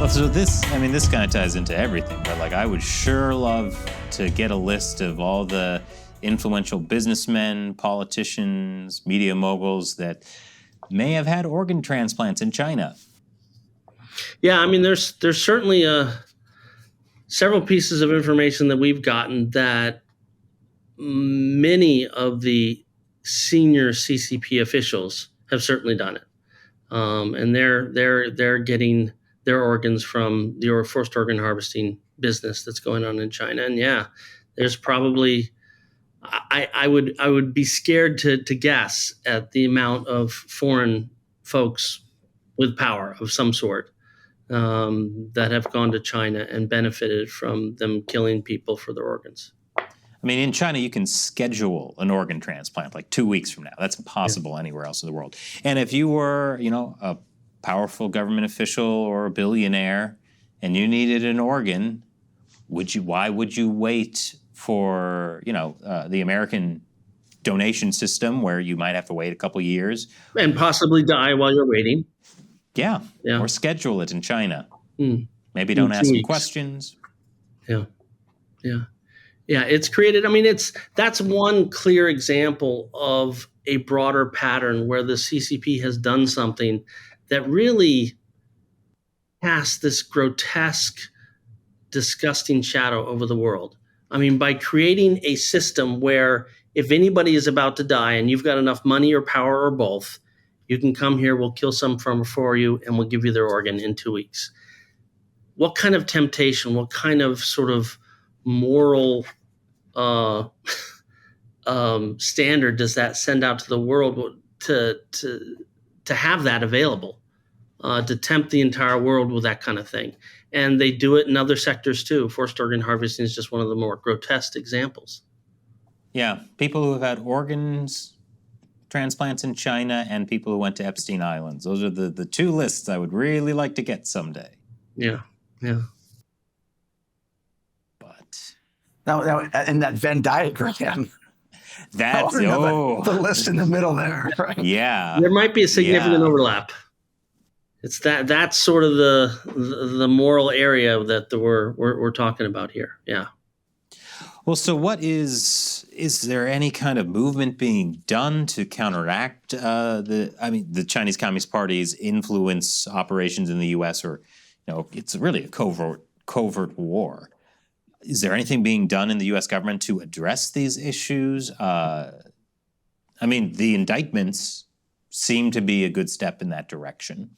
So this kind of ties into everything, but like I would sure love to get a list of all the influential businessmen, politicians, media moguls that may have had organ transplants in China. Yeah, I mean, there's certainly several pieces of information that we've gotten that many of the senior CCP officials have certainly done it, and they're getting their organs from the forced organ harvesting business that's going on in China. And yeah, there's probably I would be scared to guess at the amount of foreign folks with power of some sort that have gone to China and benefited from them killing people for their organs. I mean, in China, you can schedule an organ transplant like 2 weeks from now. That's impossible anywhere else in the world. And if you were, a powerful government official or a billionaire and you needed an organ, why would you wait for, the American donation system where you might have to wait a couple years? And possibly die while you're waiting. Yeah. Or schedule it in China. Maybe In don't ask 2 some weeks. questions. Yeah, it's created. I mean, that's one clear example of a broader pattern where the CCP has done something that really casts this grotesque, disgusting shadow over the world. I mean, by creating a system where if anybody is about to die and you've got enough money or power or both, you can come here, we'll kill some for you, and we'll give you their organ in 2 weeks. What kind of temptation, what kind of sort of moral standard does that send out to the world to have that available, to tempt the entire world with that kind of thing? And they do it in other sectors too. Forced organ harvesting is just one of the more grotesque examples. Yeah, people who have had organs transplants in China and people who went to Epstein Islands. Those are the two lists I would really like to get someday. Yeah. But now in that Venn diagram, that's the list in the middle there, right? Yeah. There might be a significant overlap. It's that's sort of the moral area that we're talking about here. Yeah. Well, so what is there any kind of movement being done to counteract the Chinese Communist Party's influence operations in the U.S. or, it's really a covert war. Is there anything being done in the U.S. government to address these issues? The indictments seem to be a good step in that direction.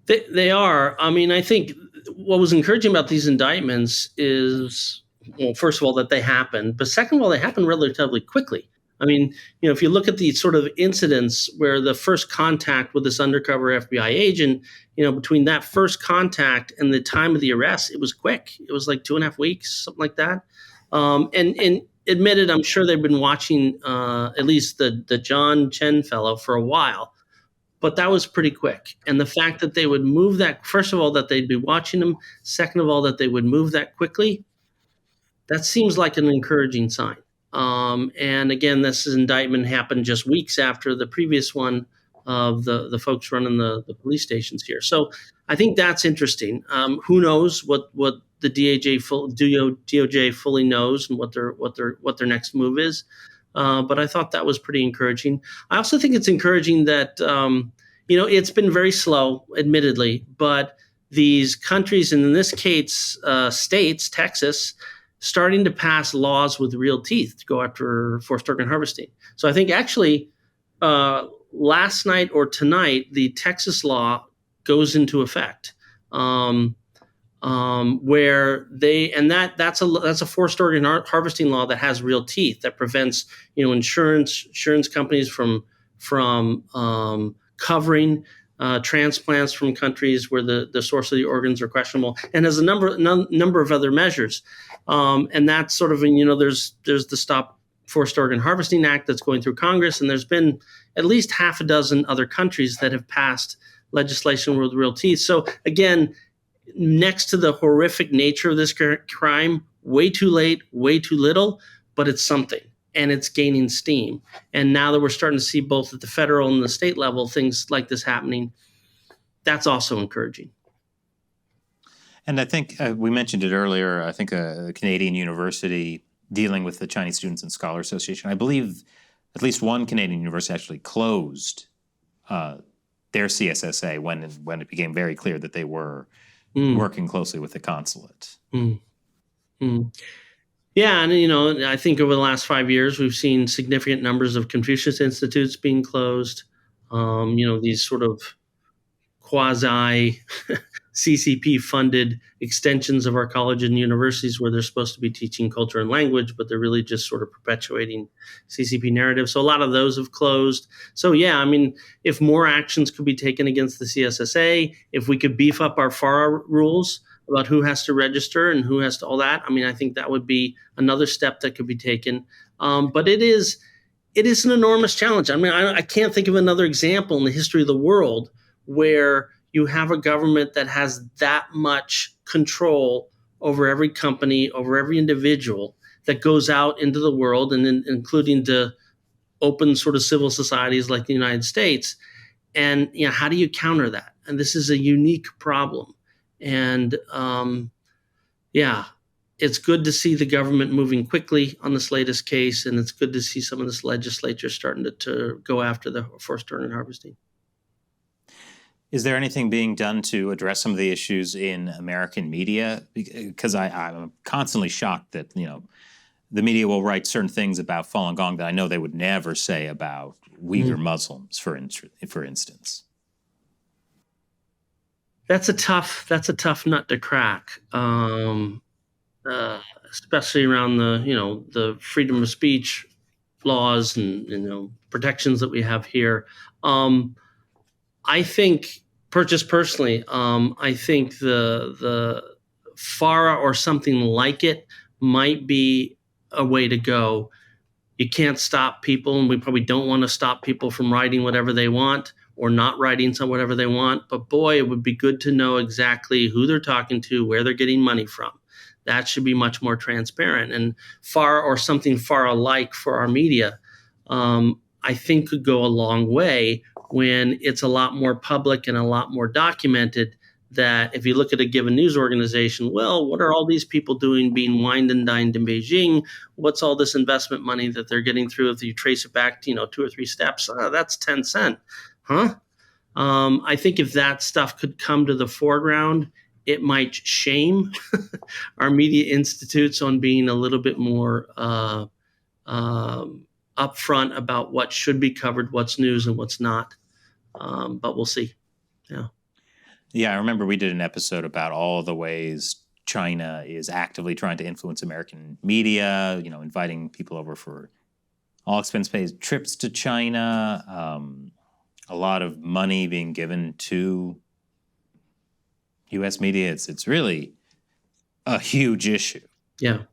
They are. I mean, I think what was encouraging about these indictments is, well, first of all, that they happened, but second of all, they happened relatively quickly. I mean, if you look at the sort of incidents where the first contact with this undercover FBI agent, between that first contact and the time of the arrest, it was quick. It was like 2.5 weeks, something like that. And admitted, I'm sure they've been watching at least the John Chen fellow for a while, but that was pretty quick. And the fact that they would move that, first of all, that they'd be watching him, second of all, that they would move that quickly, that seems like an encouraging sign. And again, this indictment happened just weeks after the previous one of the folks running the police stations here. So I think that's interesting. Who knows what the DOJ fully knows and what their next move is. But I thought that was pretty encouraging. I also think it's encouraging that it's been very slow, admittedly, but these countries, and in this case, states, Texas, starting to pass laws with real teeth to go after forced organ harvesting. So I think actually last night or tonight, the Texas law goes into effect, where that's a forced organ harvesting law that has real teeth, that prevents insurance companies from covering transplants from countries where the source of the organs are questionable, and has a number of other measures. And that's sort of, there's the Stop Forced Organ Harvesting Act that's going through Congress, and there's been at least half a dozen other countries that have passed legislation with real teeth. So again, next to the horrific nature of this crime, way too late, way too little, but it's something, and it's gaining steam. And now that we're starting to see both at the federal and the state level things like this happening, that's also encouraging. And I think we mentioned it earlier. I think a Canadian university dealing with the Chinese Students and Scholar Association, I believe at least one Canadian university actually closed their CSSA when it became very clear that they were working closely with the consulate. Yeah, and I think over the last 5 years, we've seen significant numbers of Confucius Institutes being closed. These sort of quasi CCP-funded extensions of our colleges and universities where they're supposed to be teaching culture and language, but they're really just sort of perpetuating CCP narrative. So a lot of those have closed. So yeah, I mean, if more actions could be taken against the CSSA, if we could beef up our FARA rules about who has to register and who has to all that, I mean, I think that would be another step that could be taken. But it is an enormous challenge. I mean, I can't think of another example in the history of the world where you have a government that has that much control over every company, over every individual that goes out into the world, and including to open sort of civil societies like the United States. And how do you counter that? And this is a unique problem. And it's good to see the government moving quickly on this latest case, and it's good to see some of this legislature starting to go after the forced earned harvesting. Is there anything being done to address some of the issues in American media? Because I'm constantly shocked that the media will write certain things about Falun Gong that I know they would never say about Uyghur Muslims, for instance. That's a tough nut to crack, especially around the freedom of speech laws and protections that we have here. I think, personally, I think the FARA or something like it might be a way to go. You can't stop people, and we probably don't want to stop people from writing whatever they want or not writing whatever they want. But boy, it would be good to know exactly who they're talking to, where they're getting money from. That should be much more transparent. And FARA or something FARA-like for our media, I think could go a long way when it's a lot more public and a lot more documented, that if you look at a given news organization, well, what are all these people doing being wined and dined in Beijing? What's all this investment money that they're getting through? If you trace it back to 2 or 3 steps, that's Tencent. Huh? I think if that stuff could come to the foreground, it might shame our media institutes on being a little bit more upfront about what should be covered, what's news and what's not. But we'll see. Yeah. Yeah, I remember we did an episode about all the ways China is actively trying to influence American media, inviting people over for all expense paid trips to China, a lot of money being given to U.S. media. It's really a huge issue. Yeah.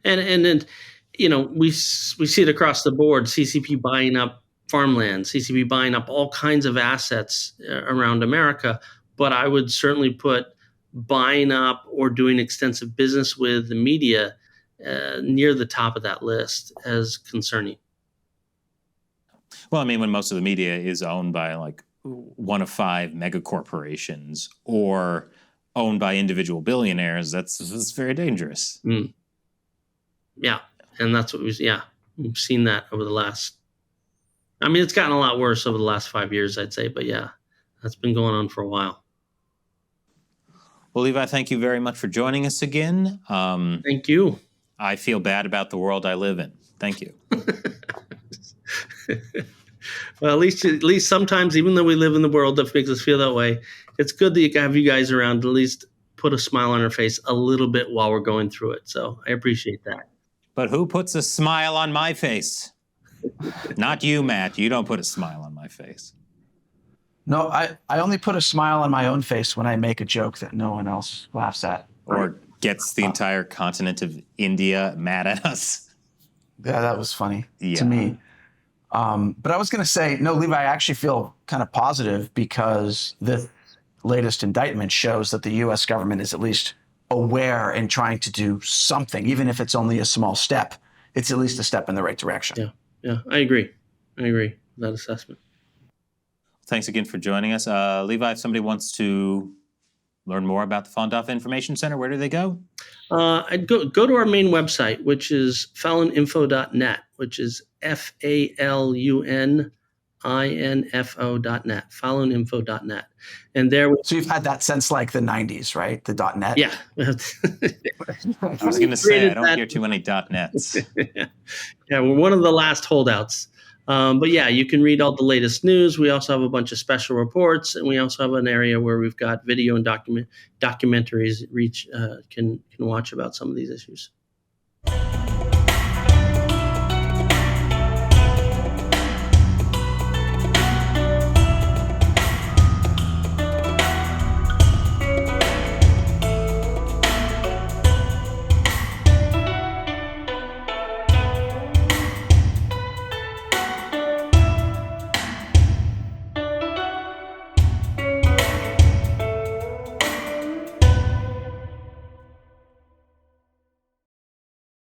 And we see it across the board, CCP buying up farmland, CCP buying up all kinds of assets around America. But I would certainly put buying up or doing extensive business with the media near the top of that list as concerning. Well, I mean, when most of the media is owned by like one of 5 mega corporations or owned by individual billionaires, that's very dangerous. Yeah, and that's what we've seen that over the last. I mean, it's gotten a lot worse over the last 5 years, I'd say, but yeah, that's been going on for a while. Well, Levi, thank you very much for joining us again. Thank you. I feel bad about the world I live in. Thank you. Well, at least sometimes, even though we live in the world that makes us feel that way, it's good that you have you guys around to at least put a smile on our face a little bit while we're going through it. So I appreciate that. But who puts a smile on my face? Not you, Matt. You don't put a smile on my face. No, I only put a smile on my own face when I make a joke that no one else laughs at. Or gets the entire continent of India mad at us. Yeah, that was funny to me. But I was going to say, no, Levi, I actually feel kind of positive because the latest indictment shows that the U.S. government is at least aware and trying to do something, even if it's only a small step. It's at least a step in the right direction. Yeah, I agree with that assessment. Thanks again for joining us. Levi, if somebody wants to learn more about the Falun Dafa Information Center, where do they go? I'd go to our main website, which is faluninfo.net, which is FALUNINFO.net, faluninfo.net. And there. So you've had that since like the 90s, right? The .net? Yeah. I was going to say, I don't hear too many .nets. Yeah, we're one of the last holdouts. But yeah, you can read all the latest news. We also have a bunch of special reports, and we also have an area where we've got video and documentaries can watch about some of these issues.